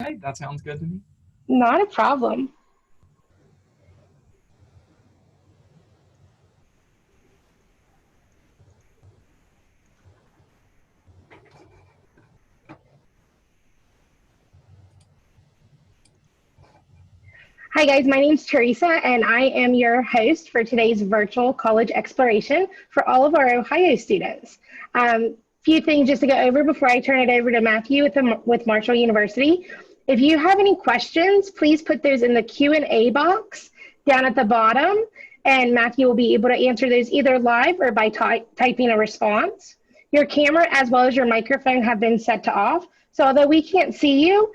right, that sounds good to me. Not a problem. Hi, guys. My name's Teresa, and I am your host for today's virtual college exploration for all of our Ohio students. Few things just to go over before I turn it over to Matthew with Marshall University. If you have any questions, please put those in the Q&A box down at the bottom, and Matthew will be able to answer those either live or by typing a response. Your camera as well as your microphone have been set to off. So although we can't see you,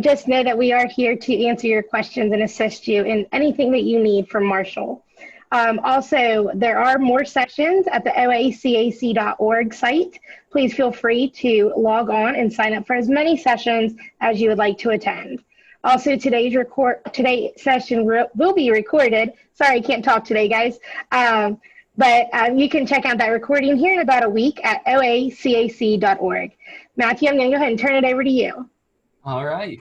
just know that we are here to answer your questions and assist you in anything that you need from Marshall. Also, there are more sessions at the oacac.org site. Please feel free to log on and sign up for as many sessions as you would like to attend. Also, today's session will be recorded. Sorry, I can't talk today, guys. But you can check out that recording here in about a week at oacac.org. Matthew, I'm going to go ahead and turn it over to you. All right.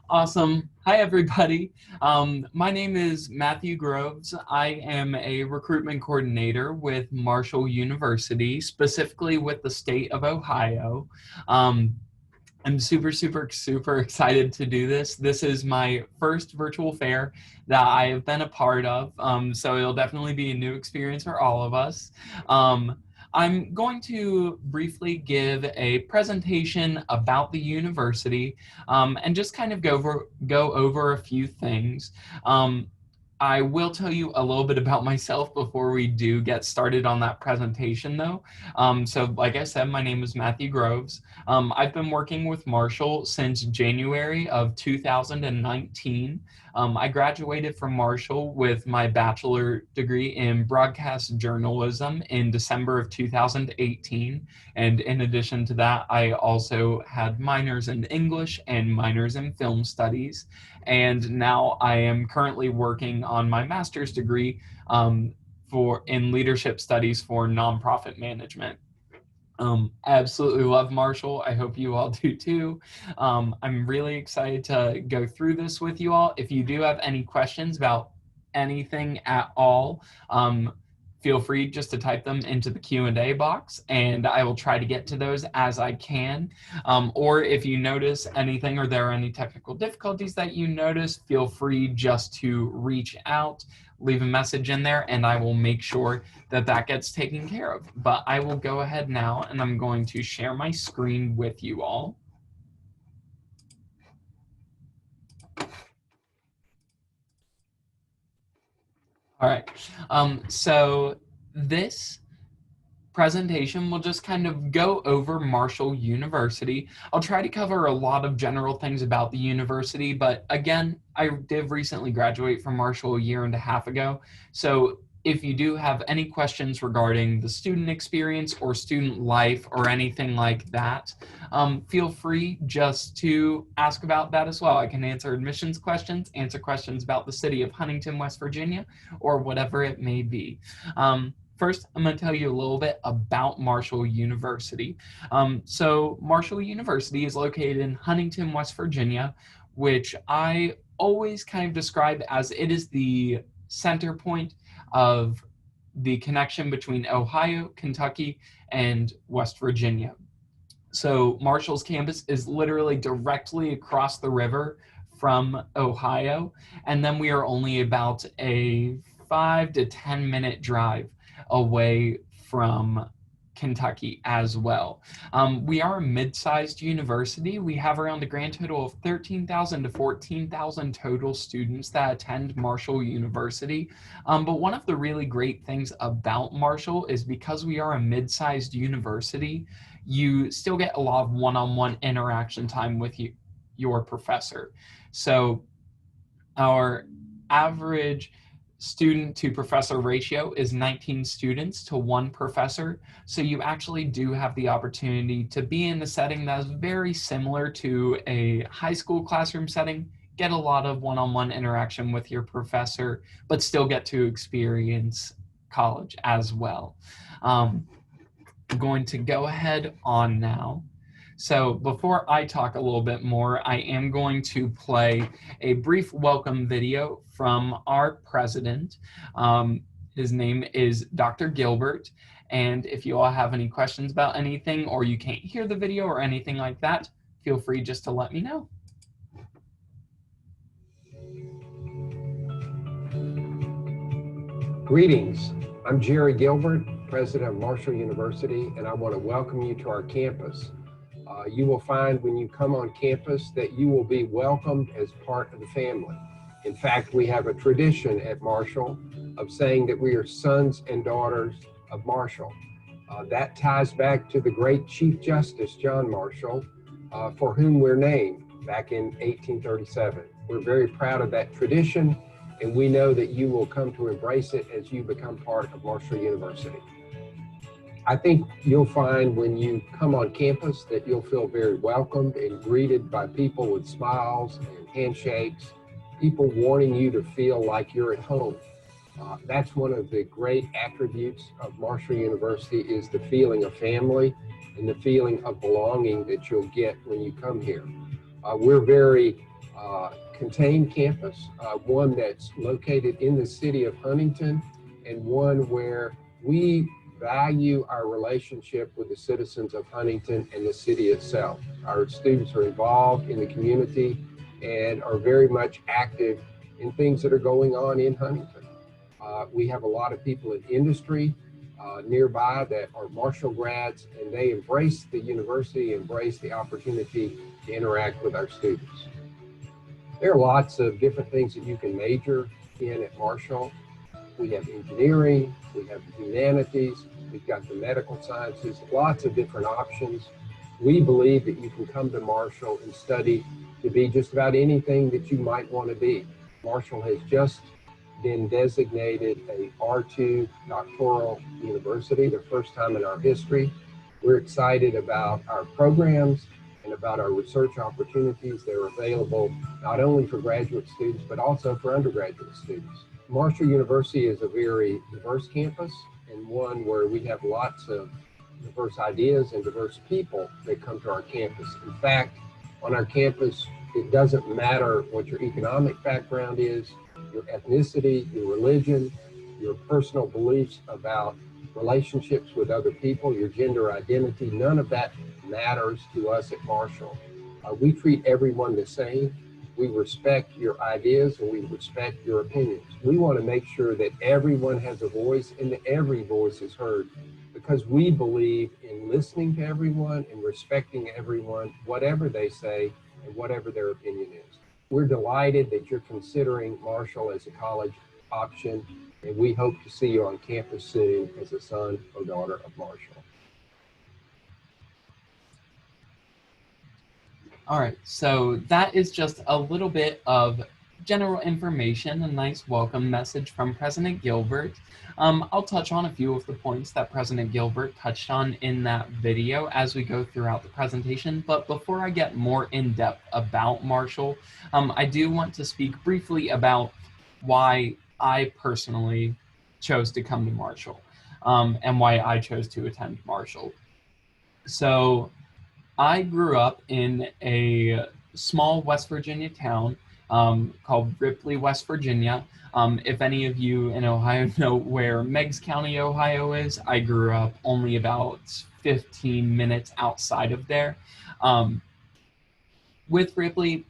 Awesome. Hi, everybody. My name is Matthew Groves. I am a recruitment coordinator with Marshall University, specifically with the state of Ohio. I'm super excited to do this. This is my first virtual fair that I have been a part of, so it'll definitely be a new experience for all of us. I'm going to briefly give a presentation about the university and just kind of go over a few things. I will tell you a little bit about myself before we do get started on that presentation though. So like I said, my name is Matthew Groves. I've been working with Marshall since January of 2019. I graduated from Marshall with my bachelor degree in broadcast journalism in December of 2018. And in addition to that, I also had minors in English and minors in film studies. And now I am currently working on my master's degree in leadership studies for nonprofit management. Absolutely love Marshall. I hope you all do too. I'm really excited to go through this with you all. If you do have any questions about anything at all, feel free just to type them into the Q&A box and I will try to get to those as I can. Or if you notice anything or there are any technical difficulties that you notice, feel free just to reach out, leave a message in there, and I will make sure that that gets taken care of. But I will go ahead now and I'm going to share my screen with you all. All right, so this presentation will just kind of go over Marshall University. I'll try to cover a lot of general things about the university, but again, I did recently graduate from Marshall a year and a half ago. So if you do have any questions regarding the student experience or student life or anything like that, feel free just to ask about that as well. I can answer admissions questions, answer questions about the city of Huntington, West Virginia, or whatever it may be. First, I'm going to tell you a little bit about Marshall University. So Marshall University is located in Huntington, West Virginia, which I always kind of describe as it is the center point of the connection between Ohio, Kentucky, and West Virginia. So Marshall's campus is literally directly across the river from Ohio, and then we are only about a 5 to 10 minute drive away from Kentucky as well. We are a mid-sized university. We have around a grand total of 13,000 to 14,000 total students that attend Marshall University. But one of the really great things about Marshall is because we are a mid-sized university, you still get a lot of one-on-one interaction time with your professor. So our average student to professor ratio is 19 students to one professor. So you actually do have the opportunity to be in a setting that is very similar to a high school classroom setting, get a lot of one-on-one interaction with your professor, but still get to experience college as well. I'm going to go ahead on now. So before I talk a little bit more, I am going to play a brief welcome video from our president. His name is Dr. Gilbert. And if you all have any questions about anything, or you can't hear the video or anything like that, feel free just to let me know. Greetings, I'm Jerry Gilbert, president of Marshall University, and I want to welcome you to our campus. You will find when you come on campus that you will be welcomed as part of the family. In fact, we have a tradition at Marshall of saying that we are sons and daughters of Marshall. That ties back to the great Chief Justice John Marshall, for whom we're named back in 1837. We're very proud of that tradition, and we know that you will come to embrace it as you become part of Marshall University. I think you'll find when you come on campus that you'll feel very welcomed and greeted by people with smiles and handshakes, people wanting you to feel like you're at home. That's one of the great attributes of Marshall University, is the feeling of family and the feeling of belonging that you'll get when you come here. We're very contained campus, one that's located in the city of Huntington, and one where we value our relationship with the citizens of Huntington and the city itself. Our students are involved in the community and are very much active in things that are going on in Huntington. We have a lot of people in industry nearby that are Marshall grads, and they embrace the university, embrace the opportunity to interact with our students. There are lots of different things that you can major in at Marshall. We have engineering, we have humanities, we've got the medical sciences, lots of different options. We believe that you can come to Marshall and study to be just about anything that you might want to be. Marshall has just been designated a R2 doctoral university, the first time in our history. We're excited about our programs and about our research opportunities that are available not only for graduate students, but also for undergraduate students. Marshall University is a very diverse campus, and one where we have lots of diverse ideas and diverse people that come to our campus. In fact, on our campus, it doesn't matter what your economic background is, your ethnicity, your religion, your personal beliefs about relationships with other people, your gender identity, none of that matters to us at Marshall. We treat everyone the same. We respect your ideas and we respect your opinions. We want to make sure that everyone has a voice and that every voice is heard, because we believe in listening to everyone and respecting everyone, whatever they say and whatever their opinion is. We're delighted that you're considering Marshall as a college option, and we hope to see you on campus soon as a son or daughter of Marshall. All right, so that is just a little bit of general information, a nice welcome message from President Gilbert. I'll touch on a few of the points that President Gilbert touched on in that video as we go throughout the presentation. But before I get more in depth about Marshall, I do want to speak briefly about why I personally chose to come to Marshall, and why I chose to attend Marshall. So I grew up in a small West Virginia town called Ripley, West Virginia. If any of you in Ohio know where Meigs County, Ohio is, I grew up only about 15 minutes outside of there. With Ripley,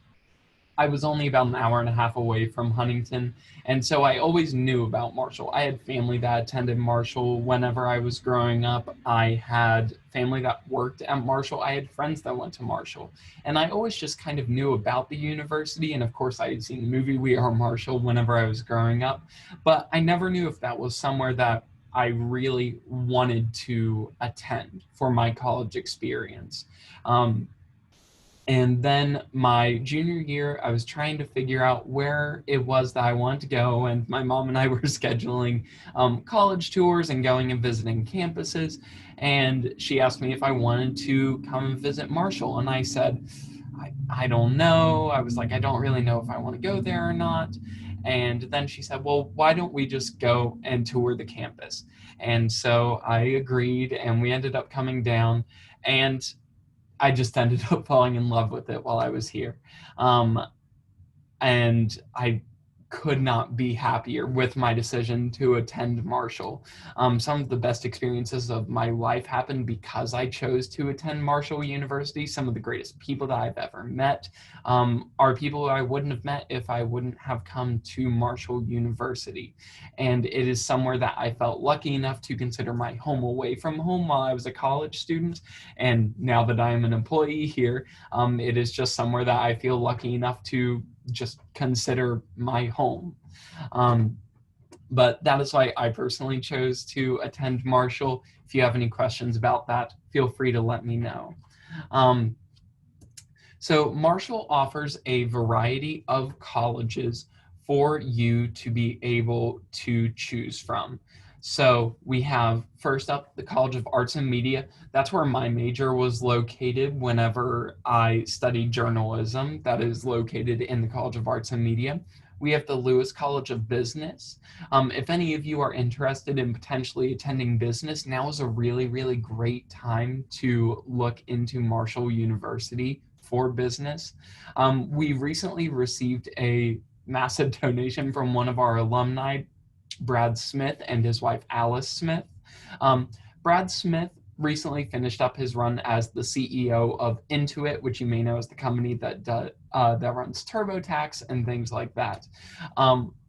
I was only about an hour and a half away from Huntington, and so I always knew about Marshall. I had family that attended Marshall whenever I was growing up. I had family that worked at Marshall. I had friends that went to Marshall, and I always just kind of knew about the university, and of course I had seen the movie We Are Marshall whenever I was growing up, but I never knew if that was somewhere that I really wanted to attend for my college experience. And then my junior year, I was trying to figure out where it was that I wanted to go. And my mom and I were scheduling college tours and going and visiting campuses. And she asked me if I wanted to come and visit Marshall. And I said, I don't know. I was like, I don't really know if I want to go there or not. And then she said, well, why don't we just go and tour the campus? And so I agreed, and we ended up coming down. And I just ended up falling in love with it while I was here. And I could not be happier with my decision to attend Marshall. Some of the best experiences of my life happened because I chose to attend Marshall University. Some of the greatest people that I've ever met are people I wouldn't have met if I wouldn't have come to Marshall University. And it is somewhere that I felt lucky enough to consider my home away from home while I was a college student. And now that I am an employee here, it is just somewhere that I feel lucky enough to just consider my home. But that is why I personally chose to attend Marshall. If you have any questions about that, feel free to let me know. So Marshall offers a variety of colleges for you to be able to choose from. So we have, first up, the College of Arts and Media. That's where my major was located whenever I studied journalism. That is located in the College of Arts and Media. We have the Lewis College of Business. If any of you are interested in potentially attending business, now is a really, really great time to look into Marshall University for business. We recently received a massive donation from one of our alumni, Brad Smith, and his wife Alice Smith. Brad Smith recently finished up his run as the CEO of Intuit, which you may know is the company that runs TurboTax and things like that.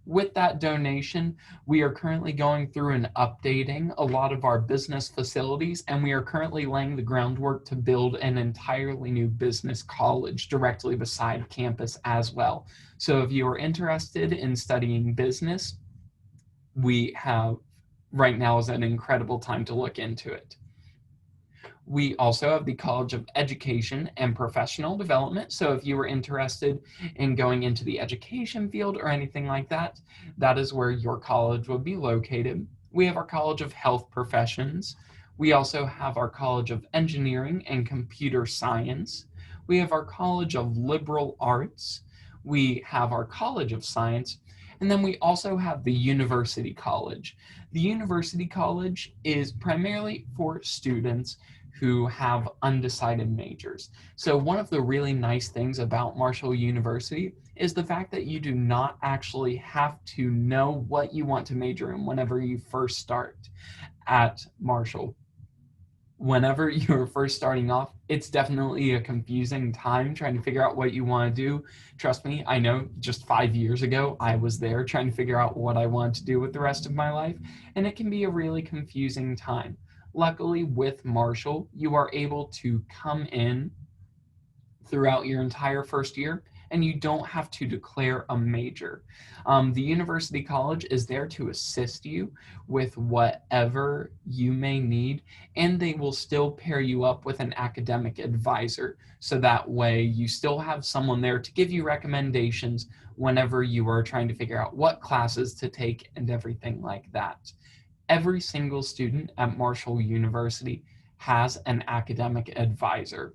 With that donation, we are currently going through and updating a lot of our business facilities, and we are currently laying the groundwork to build an entirely new business college directly beside campus as well. So if you are interested in studying business, we have right now is an incredible time to look into it. We also have the College of Education and Professional Development. So if you were interested in going into the education field or anything like that, that is where your college would be located. We have our College of Health Professions. We also have our College of Engineering and Computer Science. We have our College of Liberal Arts. We have our College of Science. And then we also have the University College. The University College is primarily for students who have undecided majors. So one of the really nice things about Marshall University is the fact that you do not actually have to know what you want to major in whenever you first start at Marshall. Whenever you're first starting off, it's definitely a confusing time trying to figure out what you want to do. Trust me, I know just 5 years ago, I was there trying to figure out what I wanted to do with the rest of my life, and it can be a really confusing time. Luckily, with Marshall, you are able to come in throughout your entire first year, and you don't have to declare a major. The University College is there to assist you with whatever you may need, and they will still pair you up with an academic advisor. So that way you still have someone there to give you recommendations whenever you are trying to figure out what classes to take and everything like that. Every single student at Marshall University has an academic advisor.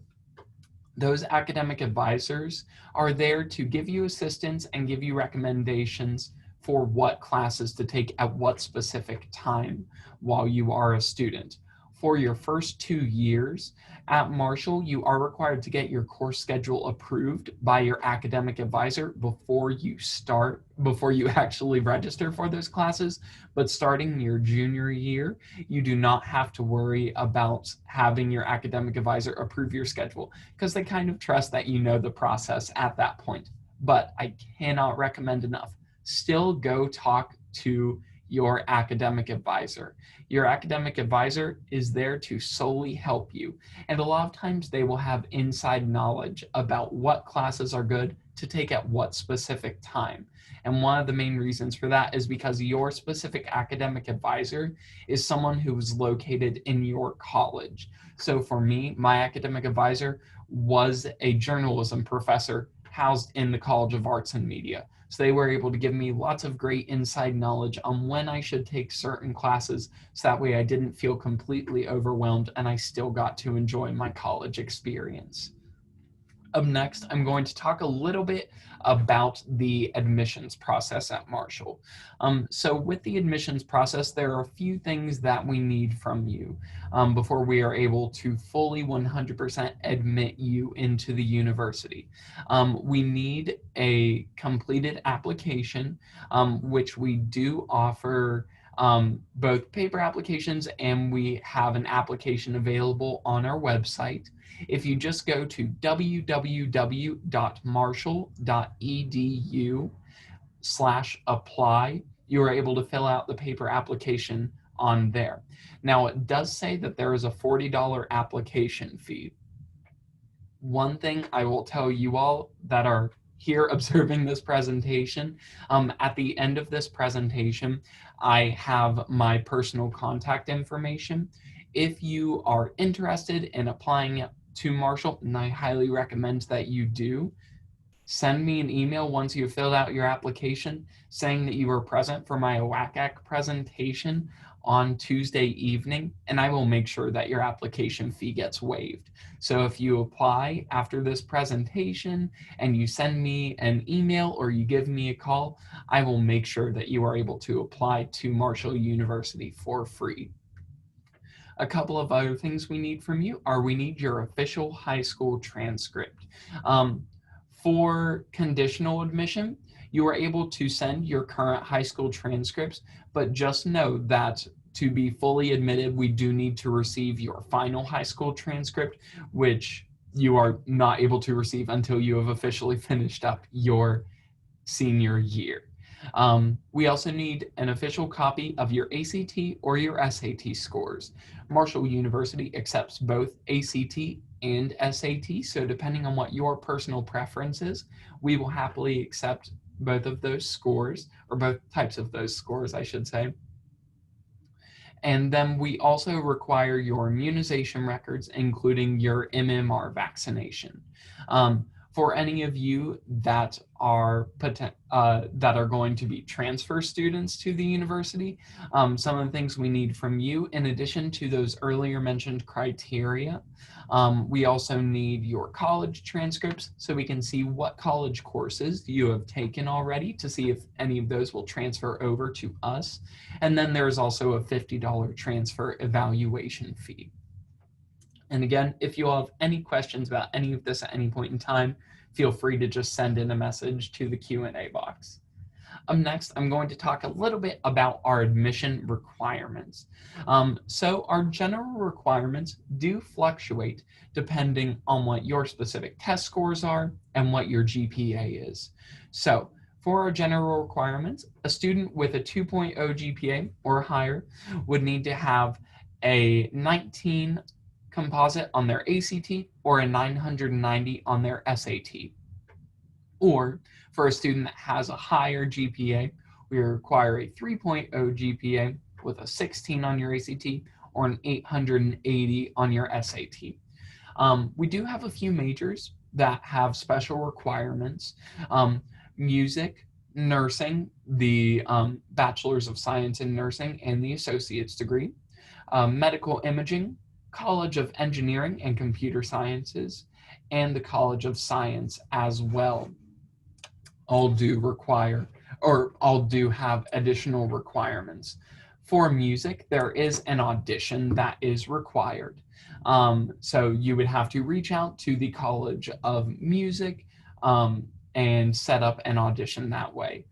Those academic advisors are there to give you assistance and give you recommendations for what classes to take at what specific time while you are a student. For your first 2 years at Marshall, you are required to get your course schedule approved by your academic advisor before you actually register for those classes. But starting your junior year, you do not have to worry about having your academic advisor approve your schedule because they kind of trust that you know the process at that point. But I cannot recommend enough. Still go talk to your academic advisor. Your academic advisor is there to solely help you. And a lot of times they will have inside knowledge about what classes are good to take at what specific time. And one of the main reasons for that is because your specific academic advisor is someone who is located in your college. So for me, my academic advisor was a journalism professor housed in the College of Arts and Media. So they were able to give me lots of great inside knowledge on when I should take certain classes, so that way I didn't feel completely overwhelmed and I still got to enjoy my college experience. Up next, I'm going to talk a little bit about the admissions process at Marshall. So with the admissions process, there are a few things that we need from you before we are able to fully 100% admit you into the university. We need a completed application, which we do offer both paper applications, and we have an application available on our website. If you just go to www.marshall.edu/apply, you are able to fill out the paper application on there. Now, it does say that there is a $40 application fee. One thing I will tell you all that are here observing this presentation, at the end of this presentation, I have my personal contact information. If you are interested in applying to Marshall, and I highly recommend that you do, send me an email once you've filled out your application saying that you were present for my OACAC presentation on Tuesday evening, and I will make sure that your application fee gets waived. So if you apply after this presentation and you send me an email or you give me a call, I will make sure that you are able to apply to Marshall University for free. A couple of other things we need from you are we need your official high school transcript. For conditional admission, you are able to send your current high school transcripts, but just know that to be fully admitted, we do need to receive your final high school transcript, which you are not able to receive until you have officially finished up your senior year. We also need an official copy of your ACT or your SAT scores. Marshall University accepts both ACT and SAT, so depending on what your personal preference is, we will happily accept both of those scores, or both types of those scores, I should say. And then we also require your immunization records, including your MMR vaccination. For any of you that are going to be transfer students to the university, some of the things we need from you, in addition to those earlier mentioned criteria, we also need your college transcripts so we can see what college courses you have taken already to see if any of those will transfer over to us. And then there's also a $50 transfer evaluation fee. And again, if you all have any questions about any of this at any point in time, feel free to just send in a message to the Q&A box. Next, I'm going to talk a little bit about our admission requirements. So our general requirements do fluctuate depending on what your specific test scores are and what your GPA is. So for our general requirements, a student with a 2.0 GPA or higher would need to have a 19 composite on their ACT or a 990 on their SAT. Or for a student that has a higher GPA, we require a 3.0 GPA with a 16 on your ACT or an 880 on your SAT. We do have a few majors that have special requirements. Music, nursing, the Bachelor's of Science in Nursing and the Associate's degree, medical imaging, College of Engineering and Computer Sciences, and the College of Science as well. All do require, or all do have additional requirements. For music, there is an audition that is required. So you would have to reach out to the College of Music and set up an audition that way.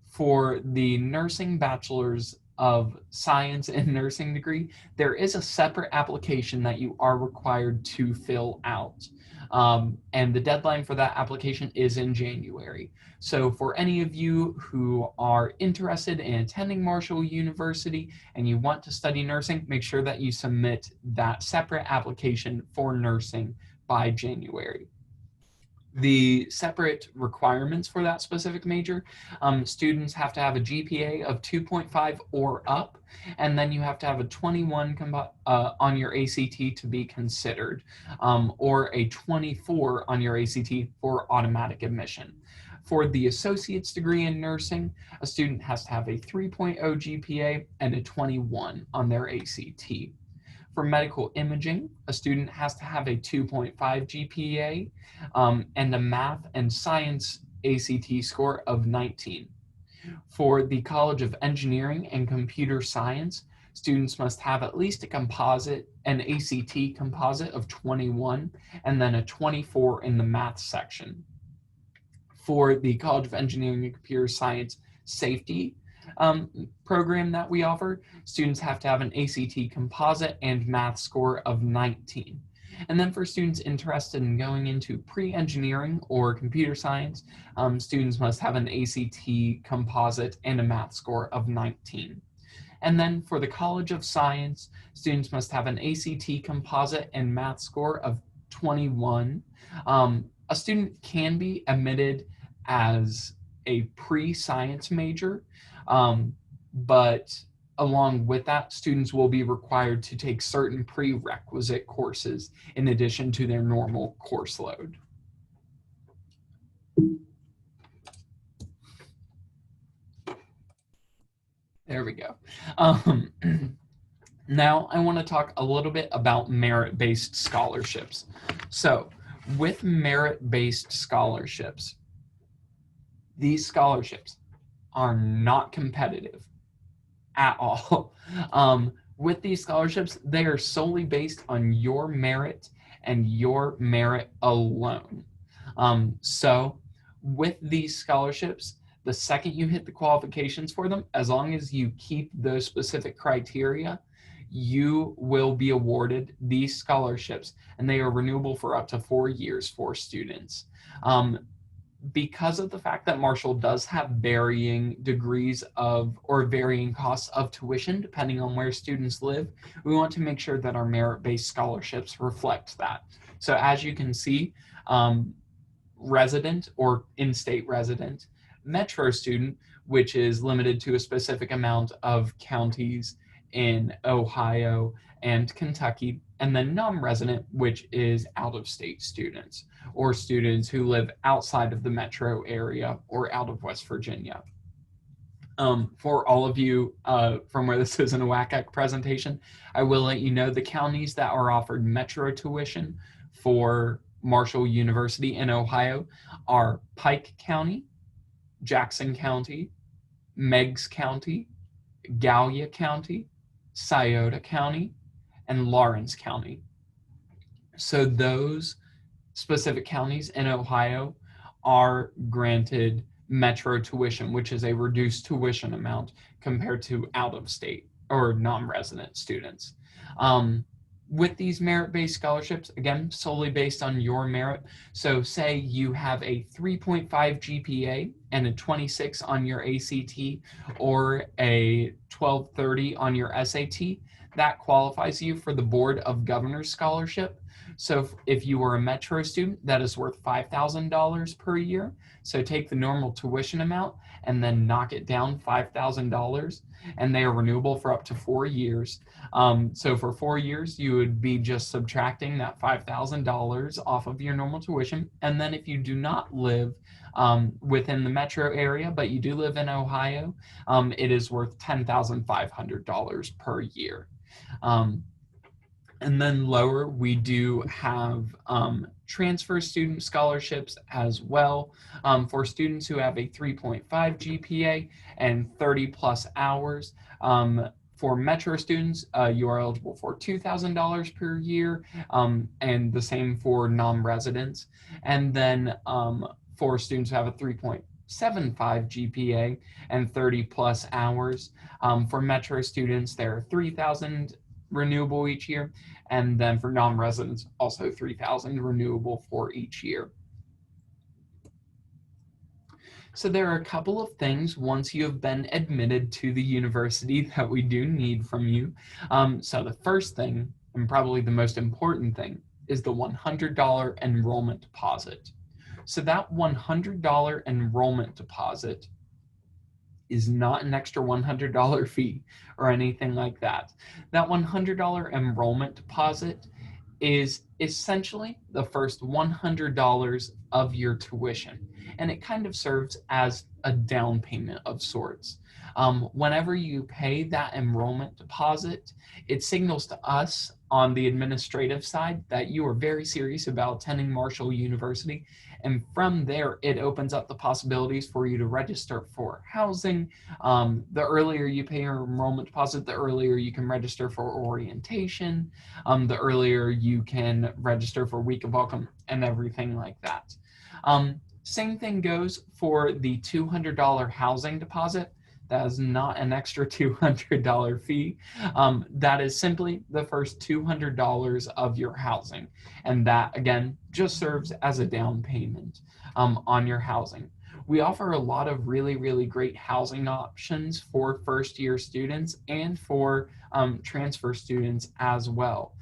For the Nursing Bachelor's of Science in Nursing degree, there is a separate application that you are required to fill out. And the deadline for that application is in January. So for any of you who are interested in attending Marshall University and you want to study nursing, make sure that you submit that separate application for nursing by January. The separate requirements for that specific major, students have to have a GPA of 2.5 or up, and then you have to have a 21 on your ACT to be considered, or a 24 on your ACT for automatic admission. For the associate's degree in nursing, a student has to have a 3.0 GPA and a 21 on their ACT. For medical imaging, a student has to have a 2.5 GPA and a math and science ACT score of 19. For the College of Engineering and Computer Science, students must have at least an ACT composite of 21, and then a 24 in the math section. For the College of Engineering and Computer Science safety program that we offer, students have to have an ACT composite and math score of 19. And then for students interested in going into pre-engineering or computer science, students must have an ACT composite and a math score of 19. And then for the College of Science, students must have an ACT composite and math score of 21. A student can be admitted as a pre-science major, but along with that, students will be required to take certain prerequisite courses in addition to their normal course load. There we go. Now I want to talk a little bit about merit-based scholarships. So with merit-based scholarships, these scholarships are not competitive at all. With these scholarships, they are solely based on your merit and your merit alone. So with these scholarships, the second you hit the qualifications for them, as long as you keep those specific criteria, you will be awarded these scholarships, and they are renewable for up to 4 years for students. Because of the fact that Marshall does have varying degrees of, or varying costs of tuition, depending on where students live, we want to make sure that our merit-based scholarships reflect that. So as you can see, resident or in-state resident, metro student, which is limited to a specific amount of counties in Ohio and Kentucky, and then non-resident, which is out-of-state students or students who live outside of the metro area or out of West Virginia. For all of you from where this is an OACAC presentation, I will let you know the counties that are offered metro tuition for Marshall University in Ohio are Pike County, Jackson County, Meigs County, Gallia County, Scioto County, and Lawrence County. So those specific counties in Ohio are granted metro tuition, which is a reduced tuition amount compared to out-of-state or non-resident students. With these merit-based scholarships, again, solely based on your merit. So say you have a 3.5 GPA and a 26 on your ACT or a 1230 on your SAT, that qualifies you for the Board of Governors Scholarship. So if you were a metro student, that is worth $5,000 per year. So take the normal tuition amount and then knock it down $5,000, and they are renewable for up to 4 years. So for 4 years, you would be just subtracting that $5,000 off of your normal tuition. And then if you do not live within the metro area, but you do live in Ohio, it is worth $10,500 per year. And then lower, we do have transfer student scholarships as well for students who have a 3.5 GPA and 30 plus hours. For metro students, you are eligible for $2,000 per year, and the same for non-residents. And then for students who have a 3.75 GPA and 30 plus hours, for metro students, there are 3,000 renewable each year, and then for non-residents, also 3,000 renewable for each year. So there are a couple of things once you have been admitted to the university that we do need from you. So the first thing, and probably the most important thing, is the $100 enrollment deposit. So that $100 enrollment deposit is not an extra $100 fee or anything like that. That $100 enrollment deposit is essentially the first $100 of your tuition. and it kind of serves as a down payment of sorts. Whenever you pay that enrollment deposit, it signals to us on the administrative side that you are very serious about attending Marshall University. And from there, it opens up the possibilities for you to register for housing. The earlier you pay your enrollment deposit, the earlier you can register for orientation, the earlier you can register for week of welcome and everything like that. Same thing goes for the $200 housing deposit. That is not an extra $200 fee. That is simply the first $200 of your housing. And that, again, just serves as a down payment on your housing. We offer a lot of really, really great housing options for first-year students and for transfer students as well.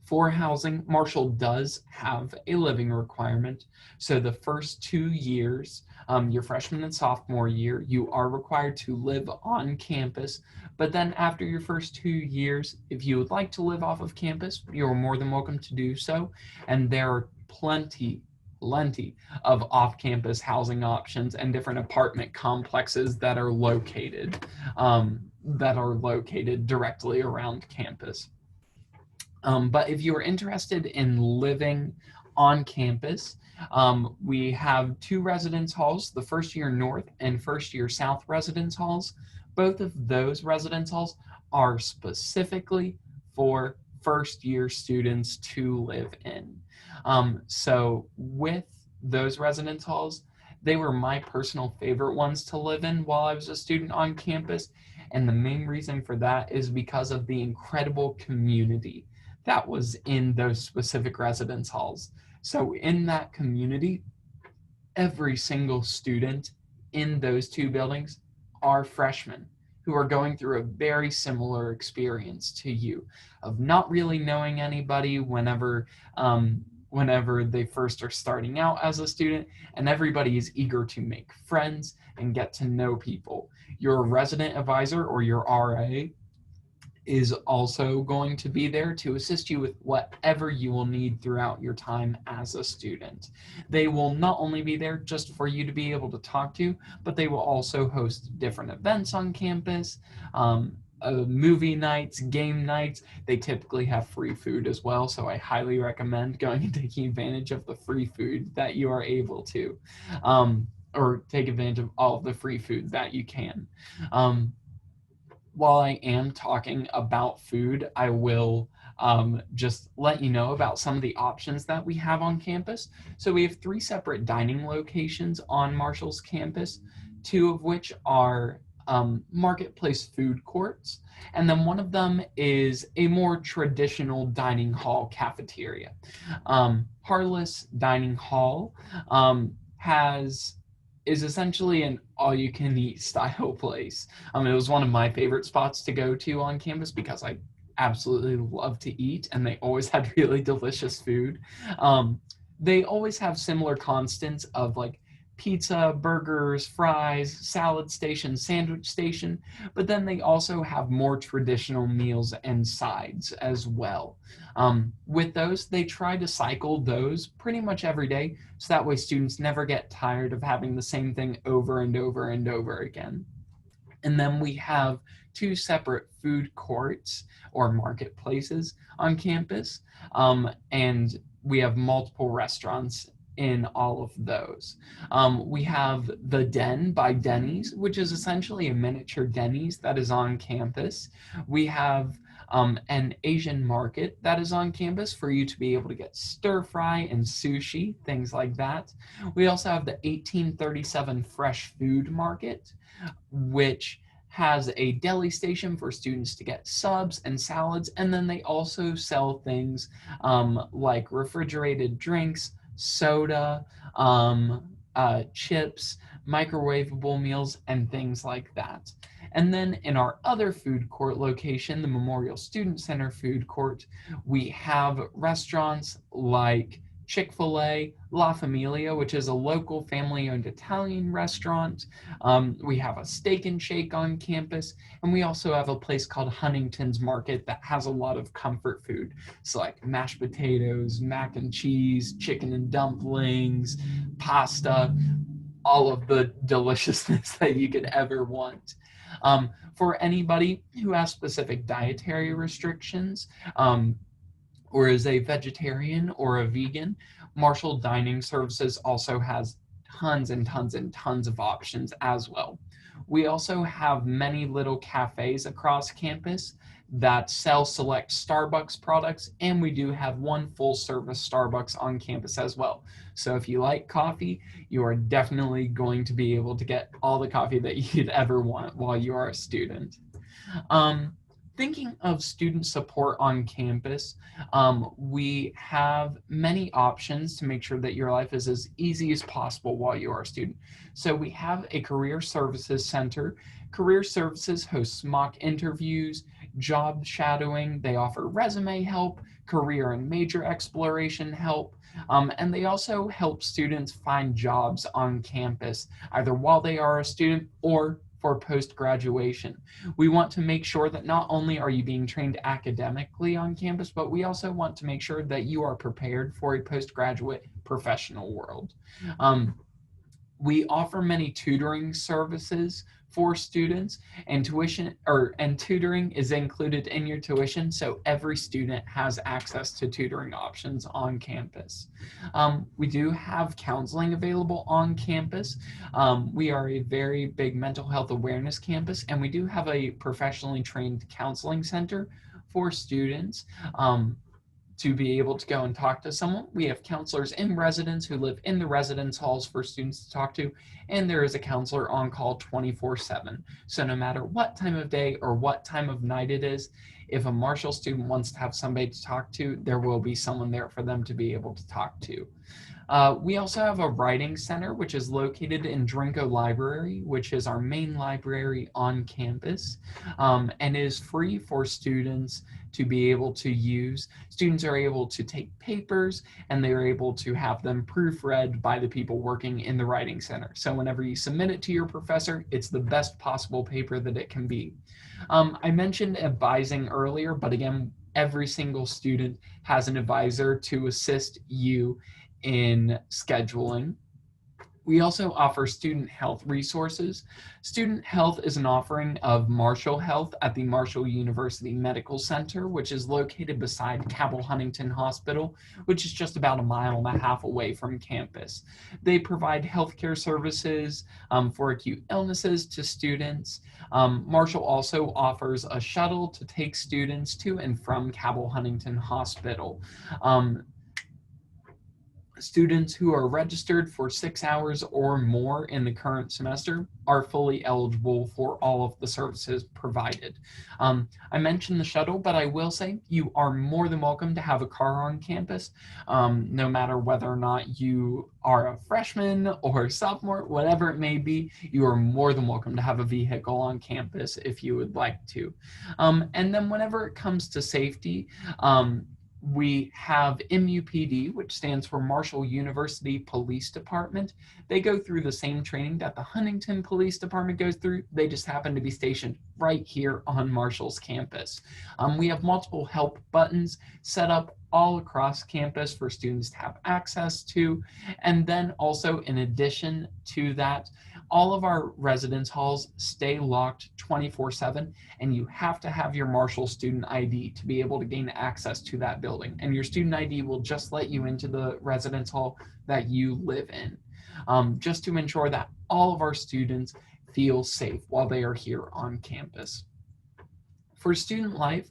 For housing, Marshall does have a living requirement. So the first 2 years, your freshman and sophomore year, you are required to live on campus. But then after your first 2 years, if you would like to live off of campus, you're more than welcome to do so. And there are plenty of off-campus housing options and different apartment complexes that are located directly around campus. But if you are interested in living on campus, we have 2 residence halls, the first year north and first year south residence halls. Both of those residence halls are specifically for first year students to live in. So with those residence halls, they were my personal favorite ones to live in while I was a student on campus. And the main reason for that is because of the incredible community that was in those specific residence halls. So in that community, every single student in those 2 buildings are freshmen who are going through a very similar experience to you of not really knowing anybody whenever they first are starting out as a student, and everybody is eager to make friends and get to know people. Your resident advisor or your RA is also going to be there to assist you with whatever you will need throughout your time as a student. They will not only be there just for you to be able to talk to, but they will also host different events on campus, movie nights, game nights. They typically have free food as well, so I highly recommend going and taking advantage of the free food that you are able to, or take advantage of all of the free food that you can. While I am talking about food, I will just let you know about some of the options that we have on campus. So we have 3 separate dining locations on Marshall's campus, 2 of which are marketplace food courts, and then one of them is a more traditional dining hall cafeteria. Harless Dining Hall is essentially an all-you-can-eat style place. It was one of my favorite spots to go to on campus because I absolutely love to eat, and they always had really delicious food. They always have similar constants of like pizza, burgers, fries, salad station, sandwich station, but then they also have more traditional meals and sides as well. With those, they try to cycle those pretty much every day, so that way students never get tired of having the same thing over and over and over again. And then we have 2 separate food courts or marketplaces on campus, and we have multiple restaurants in all of those. We have the Den by Denny's, which is essentially a miniature Denny's that is on campus. We have an Asian market that is on campus for you to be able to get stir fry and sushi, things like that. We also have the 1837 Fresh Food Market, which has a deli station for students to get subs and salads, and then they also sell things like refrigerated drinks, soda, chips, microwavable meals, and things like that. And then in our other food court location, the Memorial Student Center food court, we have restaurants like Chick-fil-A, La Familia, which is a local family-owned Italian restaurant. We have a Steak and Shake on campus, and we also have a place called Huntington's Market that has a lot of comfort food. So like mashed potatoes, mac and cheese, chicken and dumplings, pasta, all of the deliciousness that you could ever want. For anybody who has specific dietary restrictions, or is a vegetarian or a vegan, Marshall Dining Services also has tons and tons and tons of options as well. We also have many little cafes across campus that sell select Starbucks products, and we do have one full service Starbucks on campus as well. So if you like coffee, you are definitely going to be able to get all the coffee that you'd ever want while you are a student. Thinking of student support on campus, we have many options to make sure that your life is as easy as possible while you are a student. So we have a career services center. Career services hosts mock interviews, job shadowing. They offer resume help, career and major exploration help, and they also help students find jobs on campus, either while they are a student or for post-graduation. We want to make sure that not only are you being trained academically on campus, but we also want to make sure that you are prepared for a postgraduate professional world. We offer many tutoring services for students, and tutoring is included in your tuition, so every student has access to tutoring options on campus. We do have counseling available on campus. We are a very big mental health awareness campus, and we do have a professionally trained counseling center for students. To be able to go and talk to someone. We have counselors in residence who live in the residence halls for students to talk to, and there is a counselor on call 24/7. So no matter what time of day or what time of night it is, if a Marshall student wants to have somebody to talk to, there will be someone there for them to be able to talk to. We also have a writing center, which is located in Drinko Library, which is our main library on campus, and is free for students to be able to use. Students are able to take papers, and they are able to have them proofread by the people working in the writing center. So whenever you submit it to your professor, it's the best possible paper that it can be. I mentioned advising earlier, but again, every single student has an advisor to assist you in scheduling. We also offer student health resources. Student health is an offering of Marshall Health at the Marshall University Medical Center, which is located beside Cabell Huntington Hospital, which is just about 1.5 miles away from campus. They provide healthcare services for acute illnesses to students. Marshall also offers a shuttle to take students to and from Cabell Huntington Hospital. Students who are registered for 6 hours or more in the current semester are fully eligible for all of the services provided. I mentioned the shuttle, but I will say you are more than welcome to have a car on campus, no matter whether or not you are a freshman or sophomore, whatever it may be, you are more than welcome to have a vehicle on campus if you would like to. And then whenever it comes to safety, we have MUPD, which stands for Marshall University Police Department. They go through the same training that the Huntington Police Department goes through. They just happen to be stationed right here on Marshall's campus. We have multiple help buttons set up all across campus for students to have access to. And then also, in addition to that, all of our residence halls stay locked 24/7, and you have to have your Marshall student ID to be able to gain access to that building. And your student ID will just let you into the residence hall that you live in, just to ensure that all of our students feel safe while they are here on campus. For student life,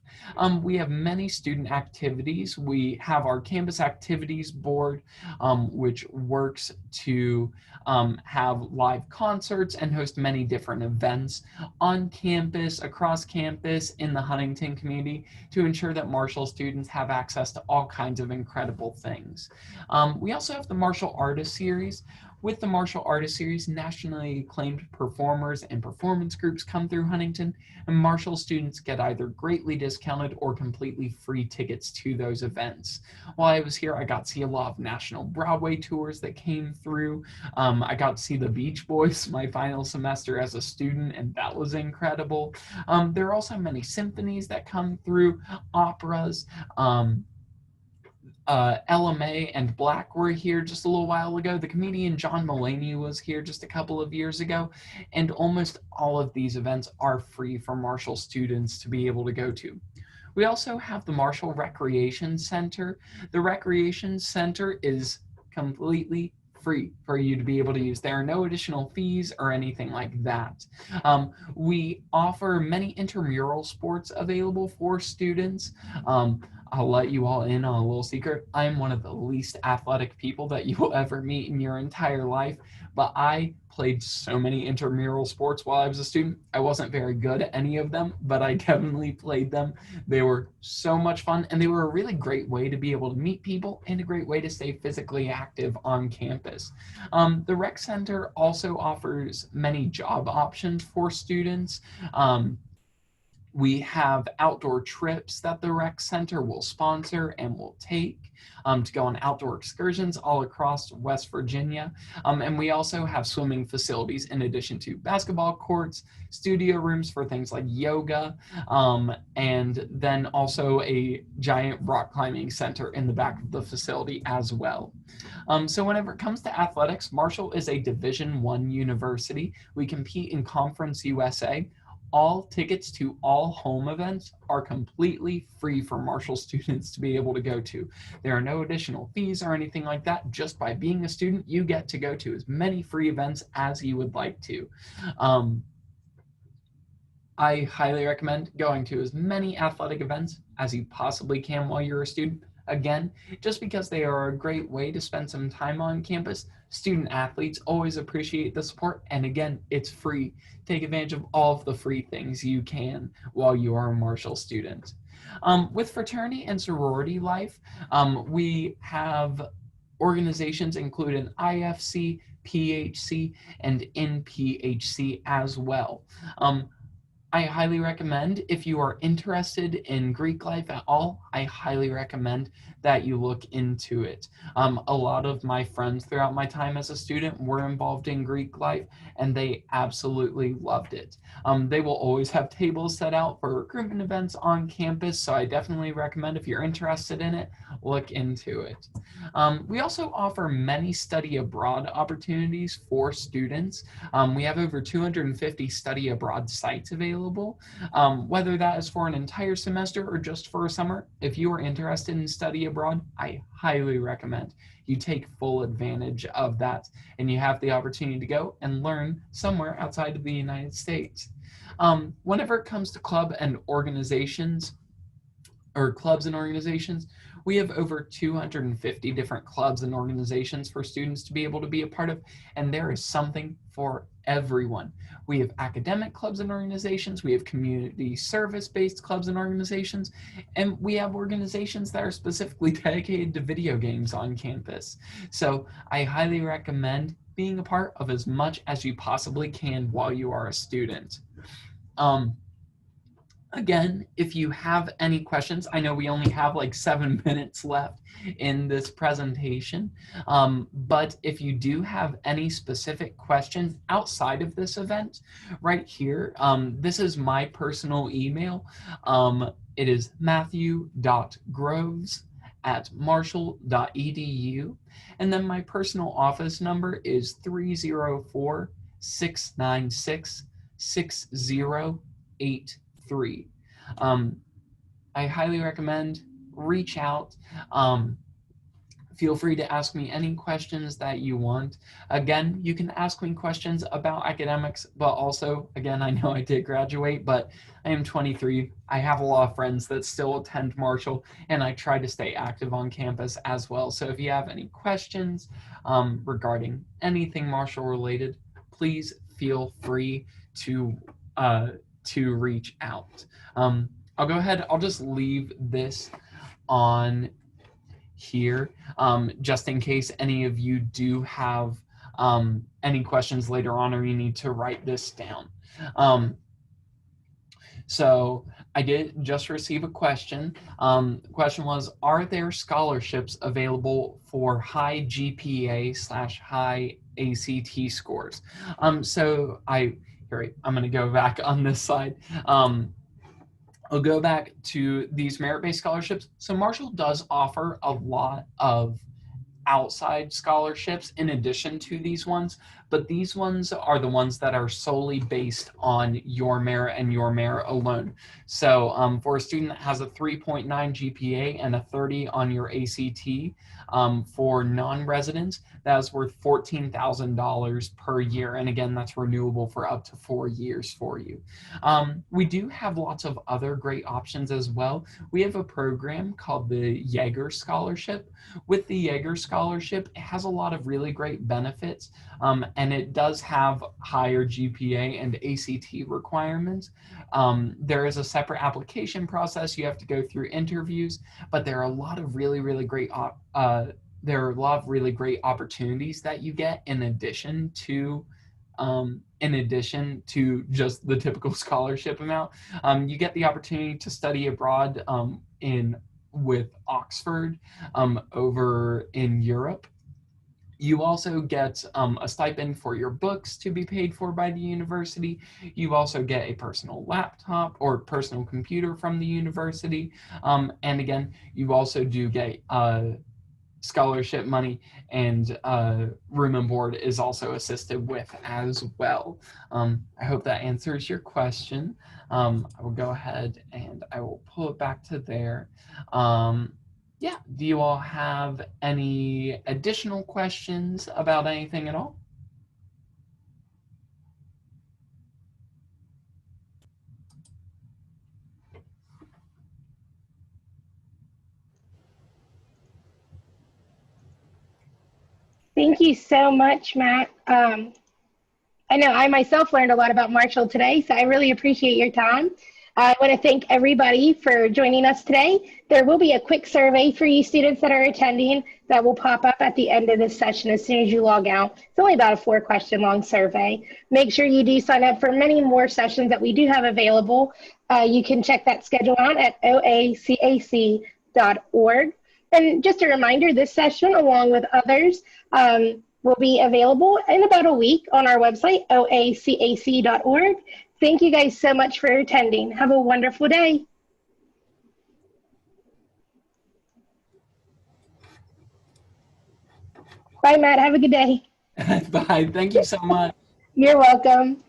we have many student activities. We have our campus activities board, which works to have live concerts and host many different events on campus, across campus, in the Huntington community to ensure that Marshall students have access to all kinds of incredible things. We also have the Marshall Artist Series, With the Martial Artist Series, nationally acclaimed performers and performance groups come through Huntington, and Martial students get either greatly discounted or completely free tickets to those events. While I was here, I got to see a lot of national Broadway tours that came through. I got to see the Beach Boys my final semester as a student, and that was incredible. There are also many symphonies that come through, operas. LMA and Black were here just a little while ago. The comedian John Mulaney was here just a couple of years ago, and almost all of these events are free for Marshall students to be able to go to. We also have the Marshall Recreation Center. The Recreation Center is completely free for you to be able to use. There are no additional fees or anything like that. We offer many intramural sports available for students. I'll let you all in on a little secret. I'm one of the least athletic people that you will ever meet in your entire life, but I played so many intramural sports while I was a student. I wasn't very good at any of them, but I definitely played them. They were so much fun, and they were a really great way to be able to meet people and a great way to stay physically active on campus. The Rec Center also offers many job options for students. We have outdoor trips that the Rec Center will sponsor and will take to go on outdoor excursions all across West Virginia. And we also have swimming facilities in addition to basketball courts, studio rooms for things like yoga, and then also a giant rock climbing center in the back of the facility as well. So whenever it comes to athletics, Marshall is a Division I university. We compete in Conference USA. All tickets to all home events are completely free for Marshall students to be able to go to. There are no additional fees or anything like that. Just by being a student, you get to go to as many free events as you would like to. I highly recommend going to as many athletic events as you possibly can while you're a student. Again, just because they are a great way to spend some time on campus, student athletes always appreciate the support, and again, it's free. Take advantage of all of the free things you can while you are a Marshall student. With fraternity and sorority life, we have organizations including IFC, PHC, and NPHC as well. I highly recommend, if you are interested in Greek life at all, I highly recommend that you look into it. A lot of my friends throughout my time as a student were involved in Greek life, and they absolutely loved it. They will always have tables set out for recruitment events on campus, so I definitely recommend, if you're interested in it, look into it. We also offer many study abroad opportunities for students. We have over 250 study abroad sites available. Whether that is for an entire semester or just for a summer. If you are interested in study abroad, I highly recommend you take full advantage of that and you have the opportunity to go and learn somewhere outside of the United States. Whenever it comes to clubs and organizations, we have over 250 different clubs and organizations for students to be able to be a part of, and there is something for everyone. We have academic clubs and organizations, we have community service-based clubs and organizations, and we have organizations that are specifically dedicated to video games on campus. So I highly recommend being a part of as much as you possibly can while you are a student. Again, if you have any questions, I know we only have like 7 minutes left in this presentation, but if you do have any specific questions outside of this event, right here, this is my personal email. It is matthew.groves@marshall.edu, and then my personal office number is 304-696-6083. I highly recommend reach out. Feel free to ask me any questions that you want. Again, you can ask me questions about academics, but also, again, I know I did graduate, but I am 23. I have a lot of friends that still attend Marshall, and I try to stay active on campus as well. So if you have any questions regarding anything Marshall related, please feel free to reach out. I'll go ahead, I'll just leave this on here just in case any of you do have any questions later on, or you need to write this down. So I did just receive a question. The question was, are there scholarships available for high GPA/high ACT scores? So I'm going to go back on this slide. I'll go back to these merit-based scholarships. So Marshall does offer a lot of outside scholarships in addition to these ones, but these ones are the ones that are solely based on your merit and your merit alone. So for a student that has a 3.9 GPA and a 30 on your ACT, for non-residents, that is worth $14,000 per year. And again, that's renewable for up to 4 years for you. We do have lots of other great options as well. We have a program called the Jaeger Scholarship. With the Jaeger Scholarship, it has a lot of really great benefits, and it does have higher GPA and ACT requirements. There is a separate application process. You have to go through interviews, but there are a lot of really great opportunities that you get in addition to just the typical scholarship amount. You get the opportunity to study abroad with Oxford over in Europe. You also get a stipend for your books to be paid for by the university. You also get a personal laptop or personal computer from the university. And again, you also do get scholarship money, and room and board is also assisted with as well. I hope that answers your question. I will go ahead and I will pull it back to there. Yeah, do you all have any additional questions about anything at all? Thank you so much, Matt. I know I myself learned a lot about Marshall today, so I really appreciate your time. I want to thank everybody for joining us today. There will be a quick survey for you students that are attending that will pop up at the end of this session as soon as you log out. It's only about a 4-question long survey. Make sure you do sign up for many more sessions that we do have available. You can check that schedule out at oacac.org. And just a reminder, this session, along with others, will be available in about a week on our website, oacac.org. Thank you guys so much for attending. Have a wonderful day. Bye, Matt. Have a good day. Bye. Thank you so much. You're welcome.